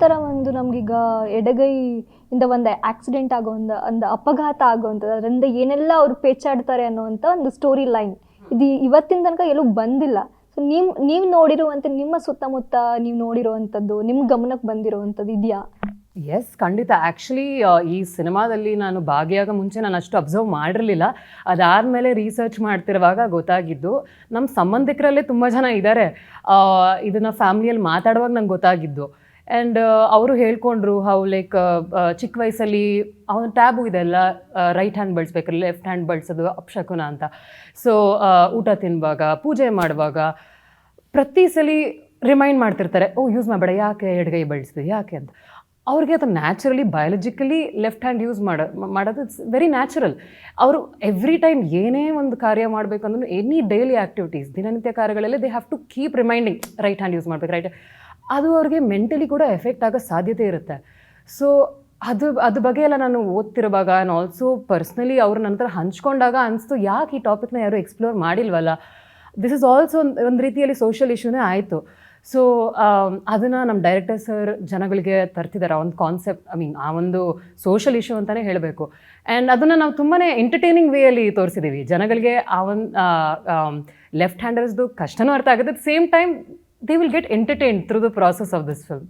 ಥರ ಒಂದು ನಮಗೀಗ ಎಡಗೈ ಇಂದ ಒಂದು ಆಕ್ಸಿಡೆಂಟ್ ಆಗೋ ಒಂದು ಅಪಘಾತ ಆಗೋವಂಥದ್ದು, ಅದರಿಂದ ಏನೆಲ್ಲ ಅವರು ಪೇಚಾಡ್ತಾರೆ ಅನ್ನೋವಂಥ ಒಂದು ಸ್ಟೋರಿ ಲೈನ್ ಇದು ಇವತ್ತಿನ ತನಕ ಎಲ್ಲೂ ಬಂದಿಲ್ಲ. ಸೊ ನೀವು ನೋಡಿರುವಂಥ, ನಿಮ್ಮ ಸುತ್ತಮುತ್ತ ನೀವು ನೋಡಿರುವಂಥದ್ದು, ನಿಮ್ಮ ಗಮನಕ್ಕೆ ಬಂದಿರುವಂಥದ್ದು ಇದೆಯಾ? ಎಸ್, ಖಂಡಿತ. ಆ್ಯಕ್ಚುಲಿ ಈ ಸಿನಿಮಾದಲ್ಲಿ ನಾನು ಭಾಗಿಯಾಗ ಮುಂಚೆ ನಾನು ಅಷ್ಟು ಅಬ್ಸರ್ವ್ ಮಾಡಿರಲಿಲ್ಲ. ಅದಾದಮೇಲೆ ರಿಸರ್ಚ್ ಮಾಡ್ತಿರುವಾಗ ಗೊತ್ತಾಗಿದ್ದು, ನಮ್ಮ ಸಂಬಂಧಿಕರಲ್ಲೇ ತುಂಬ ಜನ ಇದ್ದಾರೆ. ಇದನ್ನು ಫ್ಯಾಮಿಲಿಯಲ್ಲಿ ಮಾತಾಡುವಾಗ ನಂಗೆ ಗೊತ್ತಾಗಿದ್ದು. ಆ್ಯಂಡ್ ಅವರು ಹೇಳ್ಕೊಂಡ್ರು ಹೌ ಲೈಕ್ ಚಿಕ್ಕ ವಯಸ್ಸಲ್ಲಿ ಅವನ ಟ್ಯಾಬು ಇದೆಲ್ಲ ರೈಟ್ ಹ್ಯಾಂಡ್ ಬಳಸ್ಬೇಕು, ಲೆಫ್ಟ್ ಹ್ಯಾಂಡ್ ಬಳಸೋದು ಅಪಶಕುನ ಅಂತ. ಸೊ ಊಟ ತಿನ್ನುವಾಗ, ಪೂಜೆ ಮಾಡುವಾಗ ಪ್ರತಿ ಸಲ ರಿಮೈಂಡ್ ಮಾಡ್ತಿರ್ತಾರೆ, ಓ ಯೂಸ್ ಮಾಡಬೇಡ, ಯಾಕೆ ಎಡಗೈ ಬಳಸ್ತೀವಿ ಯಾಕೆ ಅಂತ. ಅವ್ರಿಗೆ ಅದು naturally biologically left hand use ಮಾಡೋದು ಇಟ್ಸ್ ವೆರಿ ನ್ಯಾಚುರಲ್. ಅವರು ಎವ್ರಿ ಟೈಮ್ ಏನೇ ಒಂದು ಕಾರ್ಯ ಮಾಡಬೇಕಂದ್ರೂ, ಎನಿ ಡೈಲಿ ಆ್ಯಕ್ಟಿವಿಟೀಸ್, ದಿನನಿತ್ಯ ಕಾರ್ಯಗಳಲ್ಲಿ they have to keep reminding right hand use ಮಾಡ್ಬೇಕು, ರೈಟ್. ಅದು ಅವ್ರಿಗೆ ಮೆಂಟಲಿ ಕೂಡ ಎಫೆಕ್ಟ್ ಆಗೋ ಸಾಧ್ಯತೆ ಇರುತ್ತೆ. ಸೊ ಅದ್ರ ಬಗ್ಗೆ ಎಲ್ಲ ನಾನು ಓದ್ತಿರುವಾಗ ಆ್ಯಂಡ್ ಆಲ್ಸೋ ಪರ್ಸ್ನಲಿ ಅವ್ರ ನಂತರ ಹಂಚ್ಕೊಂಡಾಗ ಅನಿಸ್ತು, ಯಾಕೆ ಈ ಟಾಪಿಕ್ನ ಯಾರು ಎಕ್ಸ್ಪ್ಲೋರ್ ಮಾಡಿಲ್ವಲ್ಲ. ದಿಸ್ ಇಸ್ ಆಲ್ಸೋ ಒಂದು ರೀತಿಯಲ್ಲಿ ಸೋಷಿಯಲ್ ಇಶ್ಯೂನೇ ಆಯಿತು. ಸೊ ಅದನ್ನು ನಮ್ಮ ಡೈರೆಕ್ಟರ್ ಸರ್ ಜನಗಳಿಗೆ ತರ್ತಿದ್ದಾರೆ, ಆ ಒಂದು ಕಾನ್ಸೆಪ್ಟ್, ಆ ಒಂದು ಸೋಷಲ್ ಇಶ್ಯೂ ಅಂತಲೇ ಹೇಳಬೇಕು. ಆ್ಯಂಡ್ ಅದನ್ನು ನಾವು ತುಂಬಾ ಎಂಟರ್ಟೈನಿಂಗ್ ವೇಯಲ್ಲಿ ತೋರಿಸಿದ್ದೀವಿ ಜನಗಳಿಗೆ. ಆ ಒಂದು ಲೆಫ್ಟ್ ಹ್ಯಾಂಡರ್ಸ್ದು ಕಷ್ಟನೂ ಅರ್ಥ ಆಗುತ್ತೆ, at same time they will get entertained through the process of this film.